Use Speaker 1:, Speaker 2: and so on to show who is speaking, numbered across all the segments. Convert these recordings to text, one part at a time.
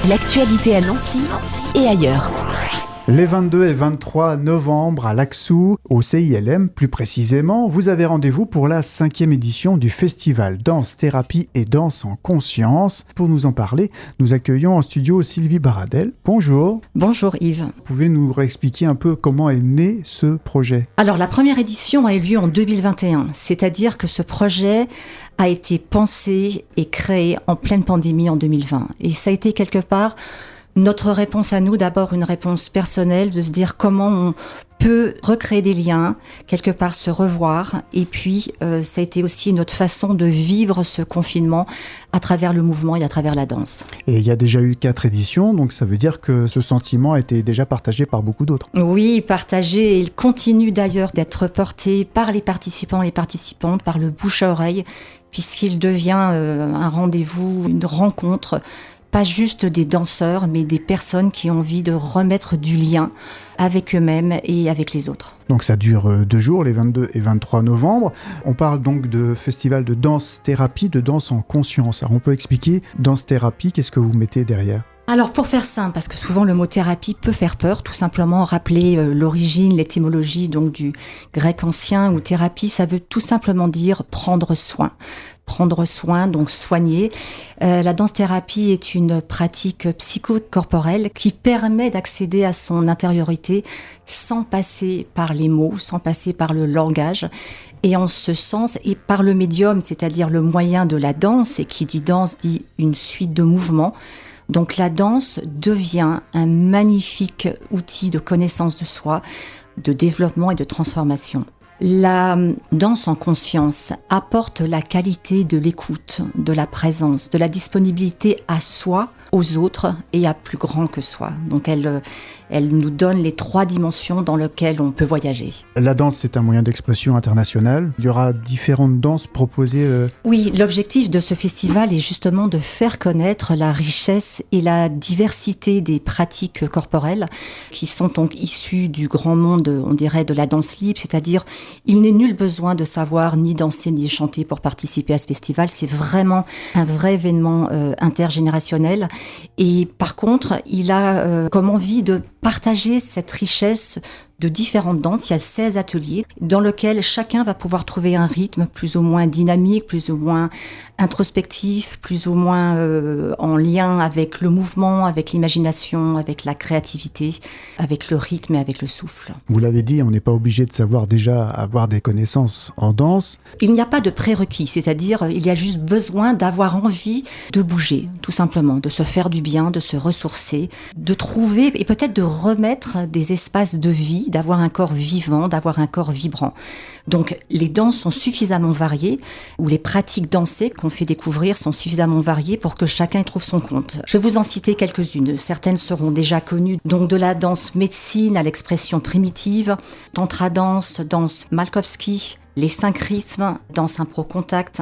Speaker 1: L'actualité à Nancy et ailleurs.
Speaker 2: Les 22 et 23 novembre à l'Axou, au CILM plus précisément, vous avez rendez-vous pour la 5e édition du festival Danse, Thérapie et Danse en Conscience. Pour nous en parler, nous accueillons en studio Sylvie Baradel. Bonjour.
Speaker 3: Bonjour Yves.
Speaker 2: Vous pouvez nous réexpliquer un peu comment est né ce projet ?
Speaker 3: Alors la première édition a eu lieu en 2021, c'est-à-dire que ce projet a été pensé et créé en pleine pandémie en 2020. Et ça a été quelque part notre réponse à nous, d'abord une réponse personnelle, de se dire comment on peut recréer des liens, quelque part se revoir. Et puis, ça a été aussi notre façon de vivre ce confinement à travers le mouvement et à travers la danse.
Speaker 2: Et il y a déjà eu 4 éditions, donc ça veut dire que ce sentiment a été déjà partagé par beaucoup d'autres.
Speaker 3: Oui, partagé, et il continue d'ailleurs d'être porté par les participants et les participantes, par le bouche à oreille, puisqu'il devient un rendez-vous, une rencontre, pas juste des danseurs, mais des personnes qui ont envie de remettre du lien avec eux-mêmes et avec les autres.
Speaker 2: Donc ça dure 2 jours, les 22 et 23 novembre. On parle donc de festival de danse-thérapie, de danse en conscience. Alors on peut expliquer danse-thérapie, qu'est-ce que vous mettez derrière ?
Speaker 3: Alors pour faire simple, parce que souvent le mot thérapie peut faire peur, tout simplement rappeler l'origine, l'étymologie donc du grec ancien, où thérapie ça veut tout simplement dire prendre soin. Prendre soin, donc soigner. La danse-thérapie est une pratique psychocorporelle qui permet d'accéder à son intériorité sans passer par les mots, sans passer par le langage. Et en ce sens, et par le médium, c'est-à-dire le moyen de la danse, et qui dit danse dit une suite de mouvements. Donc la danse devient un magnifique outil de connaissance de soi, de développement et de transformation. La danse en conscience apporte la qualité de l'écoute, de la présence, de la disponibilité à soi, aux autres et à plus grand que soi. Donc elle nous donne les 3 dimensions dans lesquelles on peut voyager.
Speaker 2: La danse, c'est un moyen d'expression international. Il y aura différentes danses proposées.
Speaker 3: Oui, l'objectif de ce festival est justement de faire connaître la richesse et la diversité des pratiques corporelles qui sont donc issues du grand monde, on dirait, de la danse libre, c'est-à-dire il n'est nul besoin de savoir ni danser ni chanter pour participer à ce festival. C'est vraiment un vrai événement intergénérationnel. Et par contre, il a comme envie de partager cette richesse de différentes danses. Il y a 16 ateliers dans lesquels chacun va pouvoir trouver un rythme plus ou moins dynamique, plus ou moins introspectif, plus ou moins en lien avec le mouvement, avec l'imagination, avec la créativité, avec le rythme et avec le souffle.
Speaker 2: Vous l'avez dit, on n'est pas obligé de savoir déjà avoir des connaissances en danse.
Speaker 3: Il n'y a pas de prérequis, c'est-à-dire il y a juste besoin d'avoir envie de bouger, tout simplement, de se faire du bien, de se ressourcer, de trouver et peut-être de remettre des espaces de vie, d'avoir un corps vivant, d'avoir un corps vibrant. Donc les danses sont suffisamment variées, ou les pratiques dansées qu'on fait découvrir sont suffisamment variées pour que chacun trouve son compte. Je vais vous en citer quelques-unes. Certaines seront déjà connues, donc de la danse médecine à l'expression primitive, tantra danse, danse Malkowski, les 5 rythmes, danse impro-contact,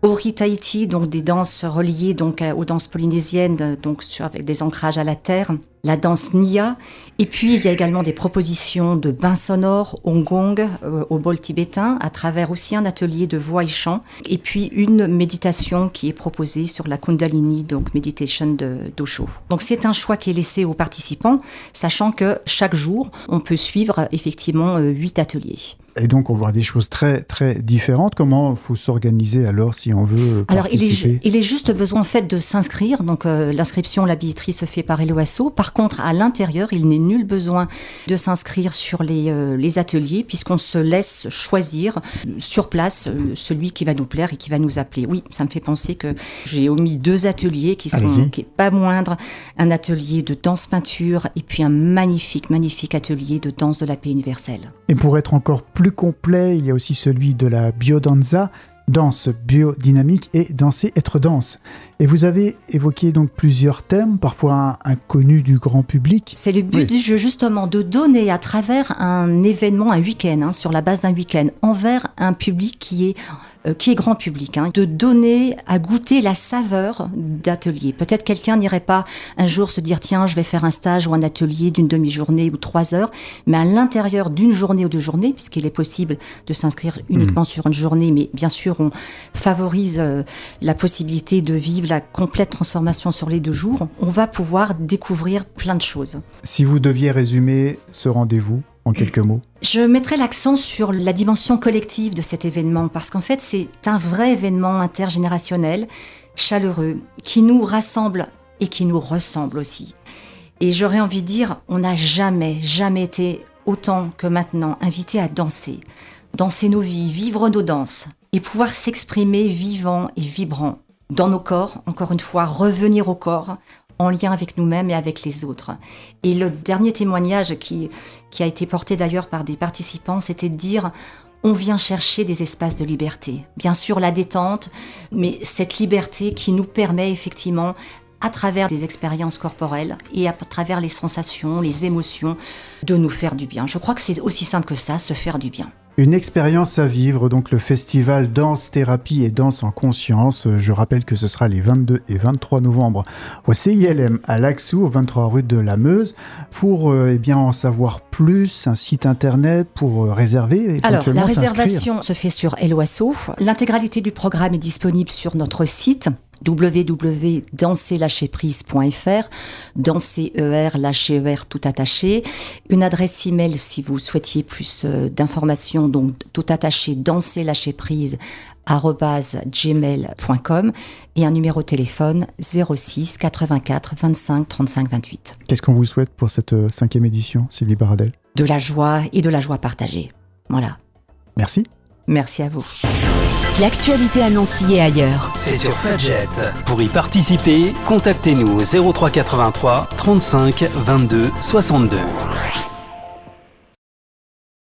Speaker 3: Ori Tahiti, donc des danses reliées donc aux danses polynésiennes, donc avec des ancrages à la terre, la danse Nia, et puis il y a également des propositions de bains sonores, Hong au bol tibétain, à travers aussi un atelier de voix et chant, et puis une méditation qui est proposée sur la Kundalini, donc Meditation d'Osho. Donc c'est un choix qui est laissé aux participants, sachant que chaque jour, on peut suivre effectivement 8 ateliers.
Speaker 2: Et donc, on voit des choses très, très différentes. Comment il faut s'organiser alors si on veut participer ?
Speaker 3: Alors, il est juste besoin en fait de s'inscrire. Donc, l'inscription, la billetterie se fait par Eloasso. Par contre, à l'intérieur, il n'est nul besoin de s'inscrire sur les ateliers puisqu'on se laisse choisir sur place celui qui va nous plaire et qui va nous appeler. Oui, ça me fait penser que j'ai omis 2 ateliers qui est pas moindre. Un atelier de danse-peinture et puis un magnifique, magnifique atelier de danse de la paix universelle.
Speaker 2: Et pour être encore plus complet, il y a aussi celui de la biodanza, danse biodynamique et danser être danse. Et vous avez évoqué donc plusieurs thèmes, parfois inconnus du grand public.
Speaker 3: C'est le but du jeu justement, de donner à travers un événement, un week-end, sur la base d'un week-end, envers un public qui est qui est grand public, de donner à goûter la saveur d'atelier. Peut-être quelqu'un n'irait pas un jour se dire tiens, je vais faire un stage ou un atelier d'une demi-journée ou 3 heures, mais à l'intérieur d'une journée ou 2 journées, puisqu'il est possible de s'inscrire uniquement sur une journée, mais bien sûr on favorise la possibilité de vivre la complète transformation sur les 2 jours, on va pouvoir découvrir plein de choses.
Speaker 2: Si vous deviez résumer ce rendez-vous en quelques mots.
Speaker 3: Je mettrai l'accent sur la dimension collective de cet événement, parce qu'en fait c'est un vrai événement intergénérationnel, chaleureux, qui nous rassemble et qui nous ressemble aussi. Et j'aurais envie de dire, on n'a jamais été autant que maintenant invités à danser nos vies, vivre nos danses, et pouvoir s'exprimer vivant et vibrant dans nos corps, encore une fois, revenir au corps, en lien avec nous-mêmes et avec les autres. Et le dernier témoignage qui a été porté d'ailleurs par des participants, c'était de dire on vient chercher des espaces de liberté. Bien sûr la détente, mais cette liberté qui nous permet effectivement, à travers des expériences corporelles et à travers les sensations, les émotions, de nous faire du bien. Je crois que c'est aussi simple que ça, se faire du bien.
Speaker 2: Une expérience à vivre, donc le festival Danse, Thérapie et Danse en Conscience. Je rappelle que ce sera les 22 et 23 novembre au CILM à Laxou, au 23 rue de la Meuse. Pour en savoir plus, un site internet pour réserver.
Speaker 3: Alors, la réservation se fait sur Helloasso. L'intégralité du programme est disponible sur notre site www.danserlâcherprise.fr, danser lâcher tout attaché, une adresse email si vous souhaitiez plus d'informations, donc tout attaché danserlâcherprise@gmail.com et un numéro de téléphone 06 84 25 35 28.
Speaker 2: Qu'est-ce qu'on vous souhaite pour cette 5e édition, Sylvie Baradel ?
Speaker 3: De la joie et de la joie partagée. Voilà.
Speaker 2: Merci.
Speaker 3: Merci à vous.
Speaker 1: L'actualité à Nancy et ailleurs.
Speaker 4: C'est sur Fudget. Pour y participer, contactez-nous au 03 83 35 22 62.